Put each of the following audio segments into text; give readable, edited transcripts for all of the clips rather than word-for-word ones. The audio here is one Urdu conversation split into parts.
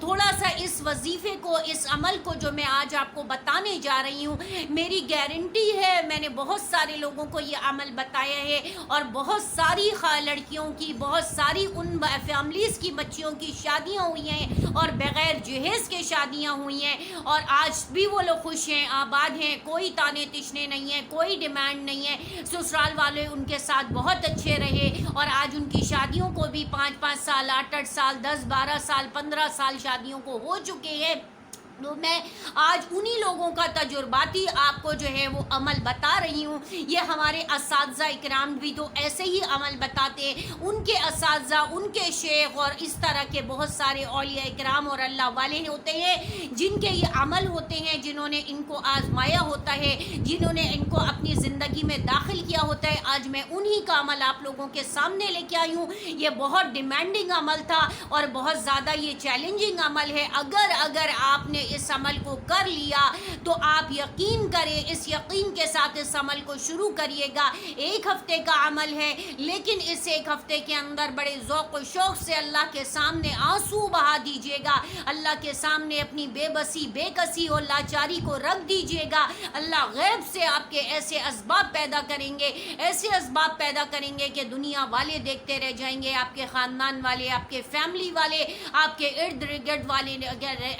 تھوڑا سا اس وظیفے کو، اس عمل کو جو میں آج آپ کو بتانے جا رہی ہوں، میری گارنٹی ہے، میں نے بہت سارے لوگوں کو یہ عمل بتایا ہے، اور بہت ساری لڑکیوں کی، بہت ساری ان فیملیز کی بچیوں کی شادیاں ہوئی ہیں اور بغیر جہیز کے شادیاں ہوئی ہیں، اور آج بھی وہ لوگ خوش ہیں، آباد ہیں، کوئی تانے تشنے نہیں ہیں، کوئی ڈیمانڈ نہیں ہے، سسرال والے ان کے ساتھ بہت اچھے رہے، اور آج ان کی شادیوں کو بھی 5 سال، 8 سال، 10 12 سال، 15 سال شادیوں کو ہو چکے ہیں۔ تو میں آج انہی لوگوں کا تجرباتی آپ کو جو ہے وہ عمل بتا رہی ہوں۔ یہ ہمارے اساتذہ اکرام بھی تو ایسے ہی عمل بتاتے ہیں، ان کے اساتذہ، ان کے شیخ اور اس طرح کے بہت سارے اولیاء اکرام اور اللہ والے ہوتے ہیں جن کے یہ عمل ہوتے ہیں، جنہوں نے ان کو آزمایا ہوتا ہے، جنہوں نے ان کو اپنی زندگی میں داخل کیا ہوتا ہے۔ آج میں انہی کا عمل آپ لوگوں کے سامنے لے کے آئی ہوں۔ یہ بہت ڈیمانڈنگ عمل تھا اور بہت زیادہ یہ چیلنجنگ عمل ہے۔ اگر آپ نے اس عمل کو کر لیا تو آپ یقین کریں، اس یقین کے ساتھ اس عمل کو شروع کریے گا۔ 1 ہفتے کا عمل ہے، لیکن اس 1 ہفتے کے اندر بڑے ذوق و شوق سے اللہ کے سامنے آنسو بہا دیجیے گا، اللہ کے سامنے اپنی بے بسی، بے کسی اور لاچاری کو رکھ دیجیے گا۔ اللہ غیب سے آپ کے ایسے اسباب پیدا کریں گے، ایسے اسباب پیدا کریں گے کہ دنیا والے دیکھتے رہ جائیں گے، آپ کے خاندان والے، آپ کے فیملی والے، آپ کے ارد گرد والے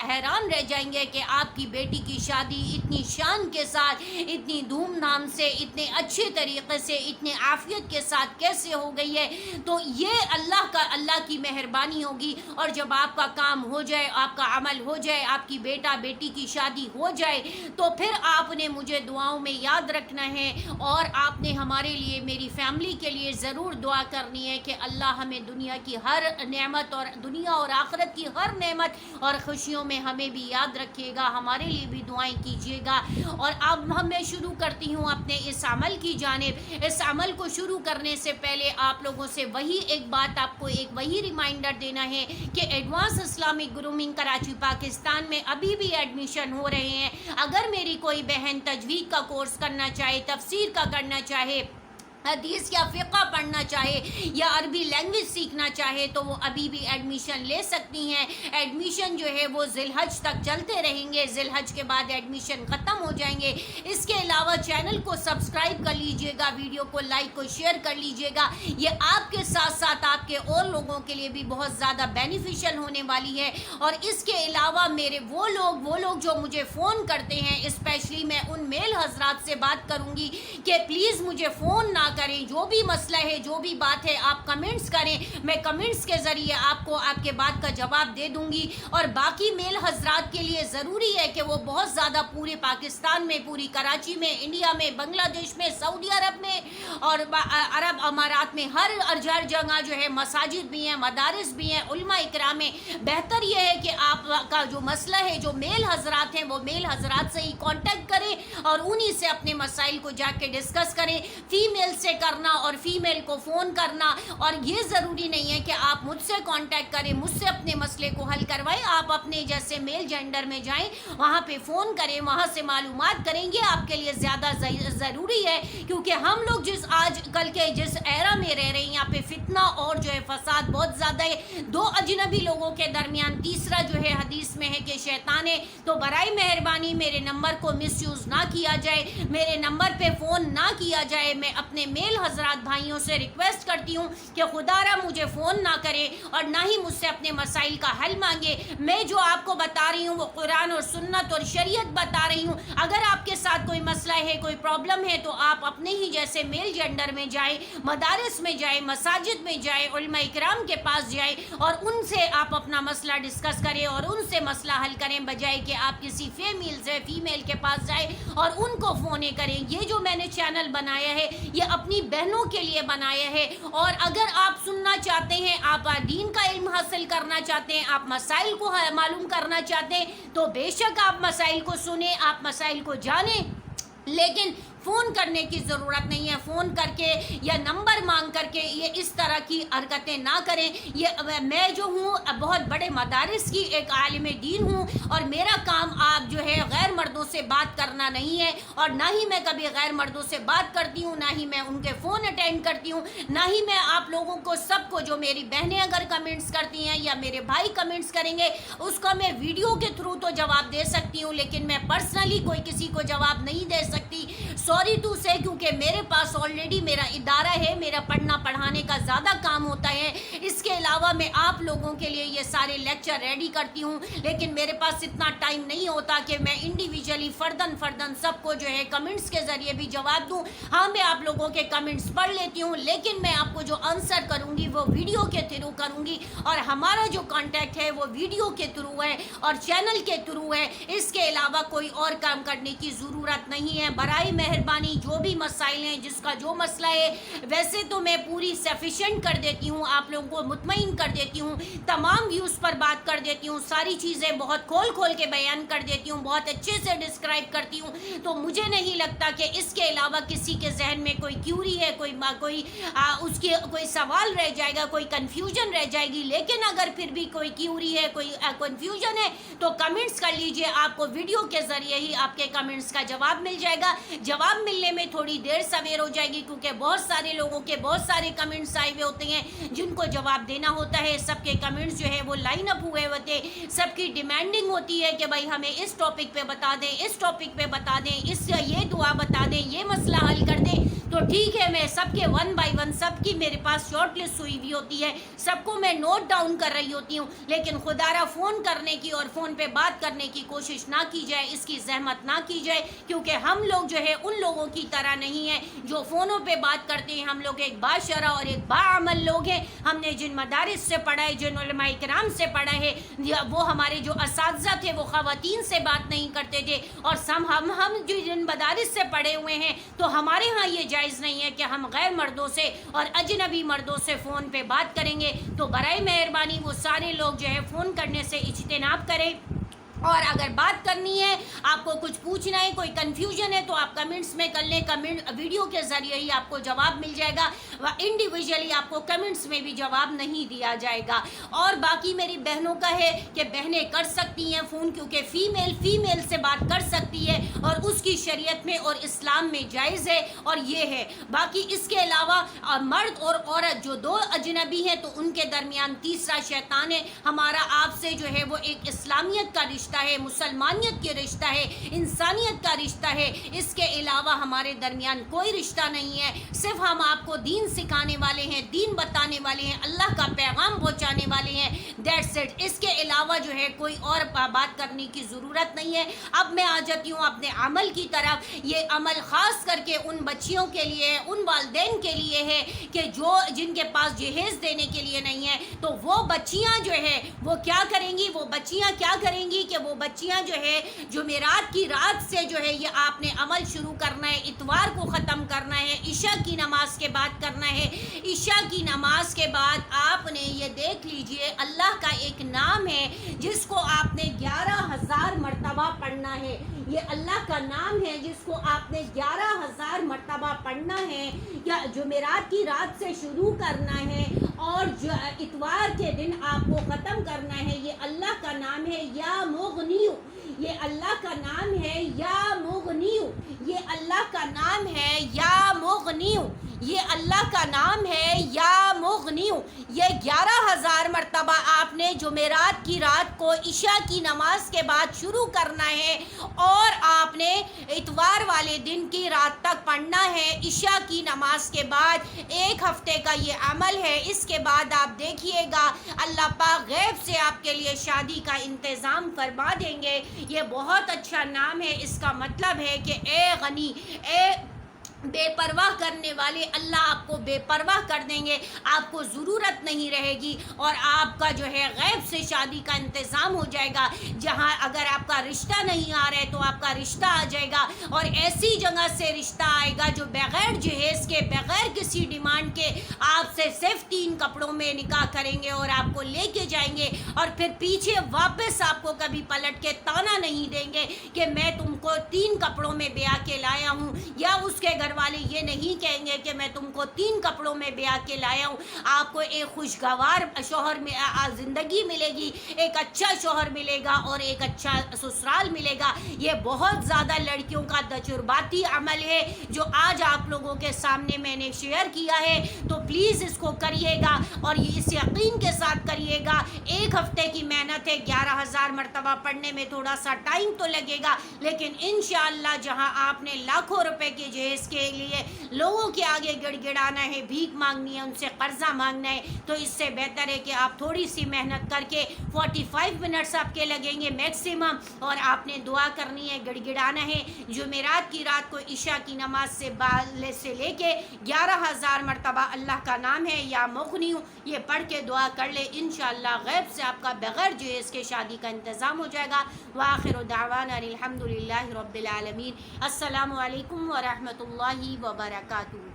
حیران رہ جائیں گے کہ آپ کی بیٹی کی شادی اتنی شان کے ساتھ، اتنی دھوم دھام سے، اتنے اچھے طریقے سے، اتنے عافیت کے ساتھ کیسے ہو گئی ہے۔ تو یہ اللہ کی مہربانی ہوگی، اور جب آپ کا کام ہو جائے، آپ کا عمل ہو جائے، آپ کی بیٹا بیٹی کی شادی ہو جائے، تو پھر آپ نے مجھے دعاؤں میں یاد رکھنا ہے، اور آپ نے ہمارے لیے، میری فیملی کے لیے ضرور دعا کرنی ہے کہ اللہ ہمیں دنیا کی ہر نعمت، اور دنیا اور آخرت کی ہر نعمت اور خوشیوں میں ہمیں بھی یاد رکھیے گا، ہمارے لیے بھی دعائیں کیجیے گا۔ اور اب میں شروع کرتی ہوں اپنے اس عمل کی جانب۔ اس عمل کو شروع کرنے سے پہلے آپ لوگوں سے ایک بات آپ کو وہی ریمائنڈر دینا ہے کہ advance Islamic grooming Karachi Pakistan میں ابھی بھی ایڈمیشن ہو رہے ہیں۔ اگر میری کوئی بہن تجوید کا کورس کرنا چاہے، تفسیر کا کرنا چاہے، حدیث یا فقہ پڑھنا چاہے، یا عربی لینگویج سیکھنا چاہے، تو وہ ابھی بھی ایڈمیشن لے سکتی ہیں۔ ایڈمیشن جو ہے وہ ذی الحج تک چلتے رہیں گے، ذی الحج کے بعد ایڈمیشن ختم ہو جائیں گے۔ اس کے علاوہ چینل کو سبسکرائب کر لیجئے گا، ویڈیو کو لائک اور شیئر کر لیجئے گا، یہ آپ کے ساتھ ساتھ آپ کے اور لوگوں کے لیے بھی بہت زیادہ بینیفیشل ہونے والی ہے۔ اور اس کے علاوہ میرے وہ لوگ جو مجھے فون کرتے ہیں، اسپیشلی میں ان میل حضرات سے بات کروں گی کہ پلیز مجھے فون نہ کریں، جو بھی مسئلہ ہے، جو بھی بات ہے، آپ کمنٹس کریں، میں کمنٹس کے ذریعے آپ کو آپ کے بات کا جواب دے دوں گی۔ اور باقی میل حضرات کے لیے ضروری ہے کہ وہ بہت زیادہ پورے پاکستان میں، پوری کراچی میں، انڈیا میں، بنگلہ دیش میں، سعودی عرب میں اور عرب امارات میں، ہر جگہ جو ہے مساجد بھی ہیں، مدارس بھی ہیں، علماء اکرام ہیں۔ بہتر یہ ہے کہ آپ کا جو مسئلہ ہے، جو میل حضرات ہیں، وہ میل حضرات سے ہی کانٹیکٹ کریں اور انہی سے اپنے مسائل کو جا کے ڈسکس کریں۔ فیمیل سے کرنا اور فیمیل کو فون کرنا، اور یہ ضروری نہیں ہے کہ آپ مجھ سے کانٹیکٹ کریں، مجھ سے اپنے مسئلے کو حل کروائیں۔ آپ اپنے جیسے میل جینڈر میں جائیں، وہاں پہ فون کریں، وہاں سے معلومات کریں گے، آپ کے لیے زیادہ ضروری ہے، کیونکہ ہم لوگ آج کل کے جس ایرا میں رہ رہے ہیں، یہاں پہ فتنہ اور جو ہے فساد بہت زیادہ ہے، 2 اجنبی لوگوں کے درمیان تیسرا جو ہے حدیث میں ہے کہ شیطان ہے۔ تو برائے مہربانی میرے نمبر کو مس یوز نہ کیا جائے، میرے نمبر پہ فون نہ کیا جائے۔ میں اپنے میل حضرات بھائیوں سے ریکویسٹ کرتی ہوں کہ خدا را مجھے فون نہ کرے اور نہ ہی مجھ سے اپنے مسائل کا حل مانگے۔ میں جو آپ کو بتا رہی ہوں وہ قرآن اور سنت اور شریعت بتا رہی ہوں۔ اگر آپ کے ساتھ کوئی مسئلہ ہے، کوئی پرابلم ہے، تو آپ اپنے ہی جیسے میل جینڈر میں جائیں، مدارس میں جائیں، مساجد میں جائیں، علماء اکرام کے پاس جائیں اور ان سے آپ اپنا مسئلہ ڈسکس کریں اور ان سے مسئلہ حل کریں، بجائے کہ آپ کسی فیمیل کے پاس جائیں اور ان کو فونے کریں۔ یہ جو میں نے چینل بنایا ہے، یہ اپنی بہنوں کے لیے بنایا ہے، اور اگر آپ سننا چاہتے ہیں، آپ دین کا علم حاصل کرنا چاہتے ہیں، آپ مسائل کو معلوم کرنا چاہتے ہیں، تو بے شک آپ مسائل کو سنیں، آپ مسائل کو جانیں، لیکن فون کرنے کی ضرورت نہیں ہے، فون کر کے یا نمبر مانگ کر کے یہ اس طرح کی حرکتیں نہ کریں۔ یہ میں جو ہوں بہت بڑے مدارس کی ایک عالم دین ہوں، اور میرا کام آپ جو ہے غیر مردوں سے بات کرنا نہیں ہے، اور نہ ہی میں کبھی غیر مردوں سے بات کرتی ہوں، نہ ہی میں ان کے فون اٹینڈ کرتی ہوں، نہ ہی میں آپ لوگوں کو سب کو جو میری بہنیں اگر کمنٹس کرتی ہیں یا میرے بھائی کمنٹس کریں گے اس کا میں ویڈیو کے تھرو تو جواب دے سکتی ہوں، لیکن میں پرسنلی کوئی کسی کو جواب نہیں دے سکتی، سوری ٹو سے، کیونکہ میرے پاس آلریڈی میرا ادارہ ہے، میرا پڑھنا پڑھانے کا زیادہ کام ہوتا ہے۔ اس کے علاوہ میں آپ لوگوں کے لیے یہ سارے لیکچر ریڈی کرتی ہوں، لیکن میرے پاس اتنا ٹائم نہیں ہوتا کہ میں انڈیویجولی فردن سب کو جو ہے کمنٹس کے ذریعے بھی جواب دوں۔ ہاں میں آپ لوگوں کے کمنٹس پڑھ لیتی ہوں، لیکن میں آپ کو جو آنسر کروں گی وہ ویڈیو کے تھرو کروں گی، اور ہمارا جو کانٹیکٹ ہے وہ ویڈیو کے تھرو ہے اور چینل کے تھرو ہے، اس کے علاوہ کوئی اور کام کرنے کی ضرورت نہیں ہے۔ برائے مہربانی جو بھی مسائل ہیں، جس کا جو مسئلہ ہے، ویسے تو میں پوری سفیشینٹ کر دیتی ہوں، آپ لوگوں کو مطمئن کر دیتی ہوں، تمام ویوز پر بات کر دیتی ہوں، ساری چیزیں بہت کھول کے بیان کر دیتی ہوں، بہت اچھے سے ڈسکرائب کرتی ہوں، تو مجھے نہیں لگتا کہ اس کے علاوہ کسی کے ذہن میں کوئی کیوری ہے، اس کی کوئی سوال رہ جائے گا، کوئی کنفیوژن رہ جائے گی۔ لیکن اگر پھر بھی کوئی کیوری ہے، کوئی کنفیوژن ہے تو کمنٹس کر لیجئے، آپ کو ویڈیو کے ذریعے ہی آپ کے کمنٹس کا جواب مل جائے گا۔ جواب ملنے میں تھوڑی دیر سویر ہو جائے گی، کیونکہ بہت سارے لوگوں کے بہت سارے کمنٹس آئے ہوئے ہوتے ہیں جن کو جواب دینا ہوتا ہے، سب کے کمنٹس جو ہے وہ لائن اپ ہوئے ہوتے، سب کی ڈیمانڈنگ ہوتی ہے کہ بھائی ہمیں اس ٹاپک پہ بتا دیں، اس ٹاپک پہ بتا دیں، یہ دعا بتا دیں، یہ مسئلہ حل کر دیں، تو ٹھیک ہے، میں سب کے ون بائی ون سب کی میرے پاس شارٹ لسٹ ہوئی ہوئی ہوتی ہے، سب کو میں نوٹ ڈاؤن کر رہی ہوتی ہوں، لیکن خدا را فون کرنے کی اور فون پہ بات کرنے کی کوشش نہ کی جائے، اس کی زحمت نہ کی جائے، کیونکہ ہم لوگ جو ہے ان لوگوں کی طرح نہیں ہیں جو فونوں پہ بات کرتے ہیں۔ ہم لوگ ایک باشرع اور ایک باعمل لوگ ہیں، ہم نے جن مدارس سے پڑھا ہے، جن علماء کرام سے پڑھا ہے، وہ ہمارے جو اساتذہ تھے وہ خواتین سے بات نہیں کرتے تھے، اور ہم جو جن مدارس سے پڑھے ہوئے ہیں تو ہمارے ہاں یہ جائز نہیں ہے کہ ہم غیر مردوں سے اور اجنبی مردوں سے فون پہ بات کریں گے۔ تو برائے مہربانی وہ سارے لوگ جو ہے فون کرنے سے اجتناب کریں، اور اگر بات کرنی ہے، آپ کو کچھ پوچھنا ہے، کوئی کنفیوژن ہے تو آپ کمنٹس میں کر لیں، کمنٹ ویڈیو کے ذریعے ہی آپ کو جواب مل جائے گا، انڈیویجولی آپ کو کمنٹس میں بھی جواب نہیں دیا جائے گا۔ اور باقی میری بہنوں کا ہے کہ بہنیں کر سکتی ہیں فون، کیونکہ فیمیل سے بات کر سکتی ہے، اور اس کی شریعت میں اور اسلام میں جائز ہے، اور یہ ہے۔ باقی اس کے علاوہ مرد اور عورت جو دو اجنبی ہیں تو ان کے درمیان تیسرا شیطان ہے۔ ہمارا آپ سے جو ہے وہ ایک اسلامیت کا رشتہ ہے، مسلمانیت کے رشتہ ہے، انسانیت کا رشتہ ہے، اس کے علاوہ ہمارے درمیان کوئی رشتہ نہیں ہے، صرف ہم آپ کو دین سکھانے والے ہیں، دین بتانے والے ہیں، اللہ کا پیغام پہنچانے والے ہیں، دیٹس اٹ۔ اس کے علاوہ جو ہے کوئی اور بات کرنے کی ضرورت نہیں ہے۔ اب میں آ جاتی ہوں اپنے عمل کی طرف۔ یہ عمل خاص کر کے ان بچیوں کے لیے ہے، ان والدین کے لیے ہے کہ جن کے پاس جہیز دینے کے لیے نہیں ہے، تو وہ بچیاں جو ہے وہ کیا کریں گی، وہ بچیاں کیا کریں گی کہ وہ بچیاں جو ہے جمعرات کی رات سے جو ہے یہ آپ نے عمل شروع کرنا ہے، اتوار کو ختم کرنا ہے، عشاء کی نماز کے بعد کرنا ہے۔ عشاء کی نماز کے بعد آپ نے یہ دیکھ لیجئے اللہ کا ایک نام ہے جس کو آپ نے 11,000 مرتبہ پڑھنا ہے، یہ اللہ کا نام ہے جس کو آپ نے 11,000 مرتبہ پڑھنا ہے، یا جمعرات کی رات سے شروع کرنا ہے اور اتوار کے دن آپ کو ختم کرنا ہے۔ یہ اللہ کا نام ہے یا مغنیو، یہ اللہ کا نام ہے یا مغنیو، یہ اللہ کا نام ہے یا مغنیو، یہ اللہ کا نام ہے یا مغنیو۔ یہ 11,000 مرتبہ آپ نے جمعرات کی رات کو عشاء کی نماز کے بعد شروع کرنا ہے، اور آپ نے اتوار والے دن کی رات تک پڑھنا ہے عشاء کی نماز کے بعد۔ 1 ہفتے کا یہ عمل ہے، اس کے بعد آپ دیکھیے گا اللہ پاک غیب سے آپ کے لیے شادی کا انتظام فرما دیں گے۔ یہ بہت اچھا نام ہے، اس کا مطلب ہے کہ اے غنی، بے پرواہ کرنے والے اللہ آپ کو بے پرواہ کر دیں گے، آپ کو ضرورت نہیں رہے گی، اور آپ کا جو ہے غیب سے شادی کا انتظام ہو جائے گا، جہاں اگر آپ کا رشتہ نہیں آ رہا ہے تو آپ کا رشتہ آ جائے گا، اور ایسی جگہ سے رشتہ آئے گا جو بغیر جہیز کے، بغیر کسی ڈیمانڈ کے آپ سے صرف 3 کپڑوں میں نکاح کریں گے اور آپ کو لے کے جائیں گے، اور پھر پیچھے واپس آپ کو کبھی پلٹ کے تانا نہیں دیں گے کہ میں تم کو 3 کپڑوں میں بیاہ کے لایا ہوں، یا اس کے گھر والے یہ نہیں کہیں گے کہ میں تم کو 3 کپڑوں میں بیاہ کے لایا ہوں۔ آپ کو ایک خوشگوار شوہر میں زندگی ملے گی، ایک اچھا شوہر ملے گا اور ایک اچھا سسرال ملے گا۔ یہ بہت زیادہ لڑکیوں کا تجرباتی عمل ہے جو آج آپ لوگوں کے سامنے میں نے شیئر کیا ہے، تو پلیز اس کو کریے گا، اور اس یقین کے ساتھ کریے گا۔ 1 ہفتے کی محنت ہے، 11,000 مرتبہ پڑھنے میں تھوڑا سا ٹائم تو لگے گا، لیکن انشاءاللہ جہاں آپ نے لاکھوں روپے کے جہیز کے لیے لوگوں کے آگے گڑ گڑانا ہے، بھیک مانگنی ہے، ان سے قرضہ مانگنا ہے، تو اس سے بہتر ہے کہ آپ تھوڑی سی محنت کر کے 45 منٹس آپ کے لگیں گے میکسیمم، اور آپ نے دعا کرنی ہے، گڑ گڑانا ہے۔ جمعرات کی رات کو عشاء کی نماز سے لے کے 11,000 مرتبہ اللہ کا نام ہے یا مغنی ہوں یہ پڑھ کے دعا کر لے، انشاءاللہ غیب سے آپ کا بغیر جہیز کے شادی کا انتظام ہو جائے گا۔ وآخر دعوانا الحمدللہ رب العالمین۔ السلام علیکم ورحمۃ اللہ وبرکاتہ۔